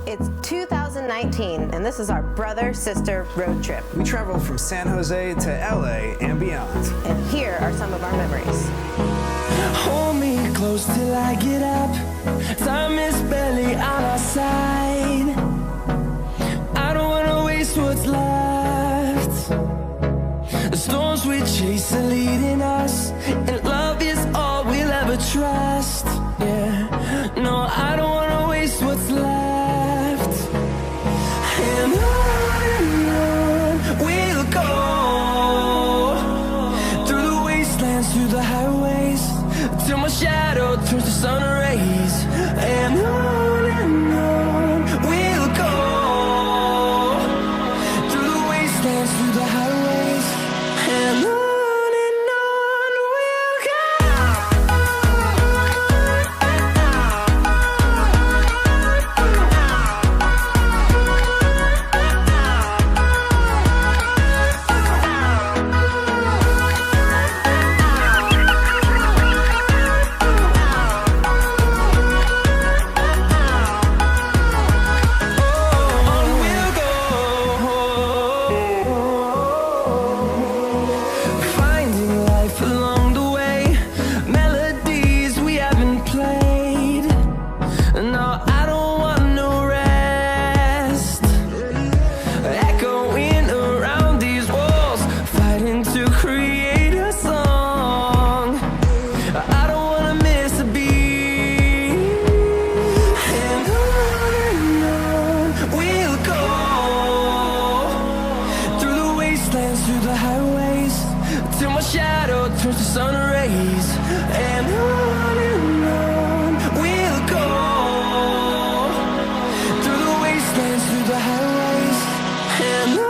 It's 2019, and this is our brother-sister road trip. We traveled from San Jose to LA and beyond. And here are some of our memories. Hold me close till I get up. Time is barely on our side. I don't wanna waste what's left. The storms we chase are leading us, and love is all we'll ever trust. Yeah, no, I don't wanna waste what's left. And on we'll go, through the wastelands, through the highways, till my shadow turns to sun rays. And on we'll go, through the wastelands, through the highways, and on we'll go. Through the highways, till my shadow turns to sun rays. And on we'll go, through the wastelands, through the highways, and on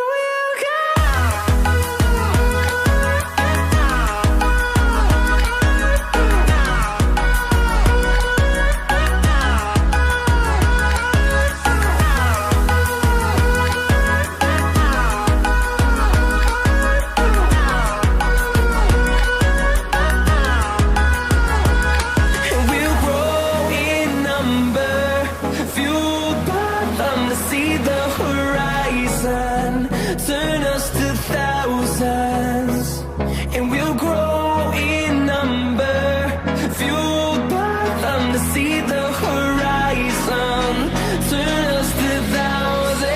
we'll go. Turn us to thousands, and we'll grow in number, fueled by them to see the horizon. Turn us to thousands.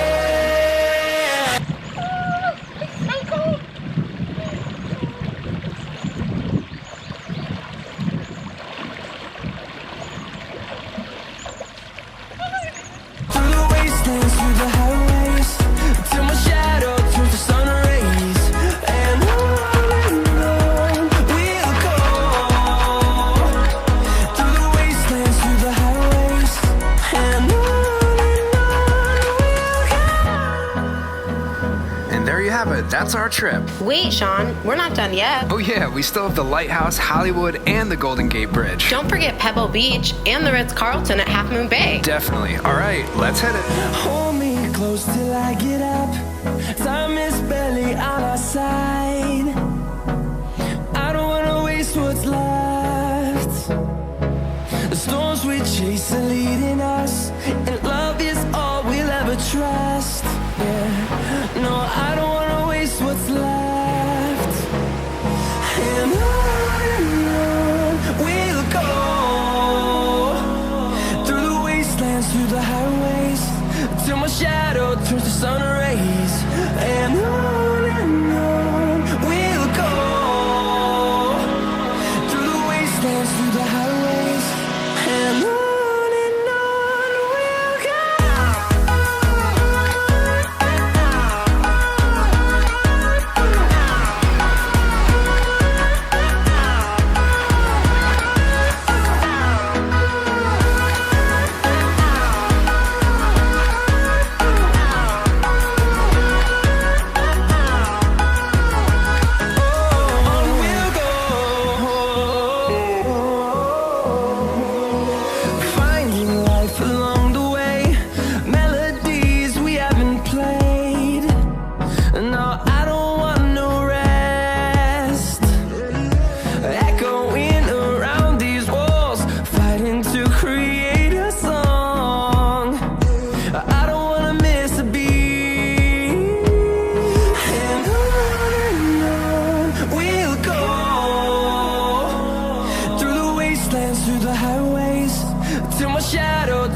Through the wastelands, through the highways, till my shadow turns to sun rays. And on we'll go, through the wastelands, through the highways, and on we'll go. And there you have it. That's our trip. Wait, Sean, we're not done yet. Oh yeah, we still have the Lighthouse, Hollywood, and the Golden Gate Bridge. Don't forget Pebble Beach and the Ritz-Carlton at Half Moon Bay. Definitely. All right, let's hit it. Hold me close till I get up. Time is barely on our side. I don't wanna waste what's left. The storms we chase are leading us, and love is all we'll ever trust. Yeah, no, I don't wanna waste what's left. And on we'll go, through the wastelands, through the highways, till my shadow turns to sun rays. And on we'll go, through the wastelands, through the highways, and on we'll go.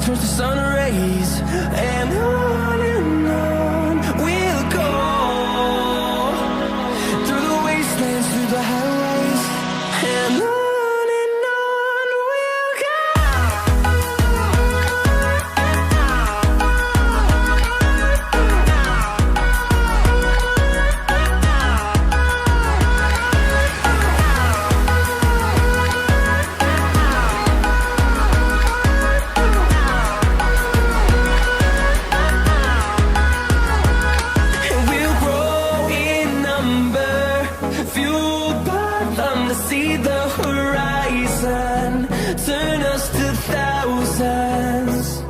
turns to sun rays, and on we'll go through the wastelands, through the highways, and on we'll go. And we'll grow in number, fueled by them to see the horizon, turn us to thousands.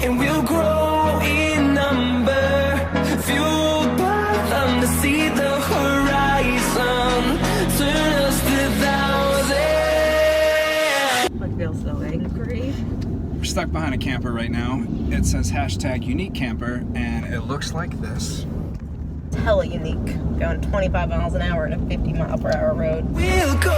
And we'll grow in number, fueled by them to see the horizon, turn us to thousands. I feel so angry. We're stuck behind a camper right now. It says hashtag unique camper, and it looks like this. It's hella unique. Going 25 miles an hour in a 50-mile-per-hour road. We'll go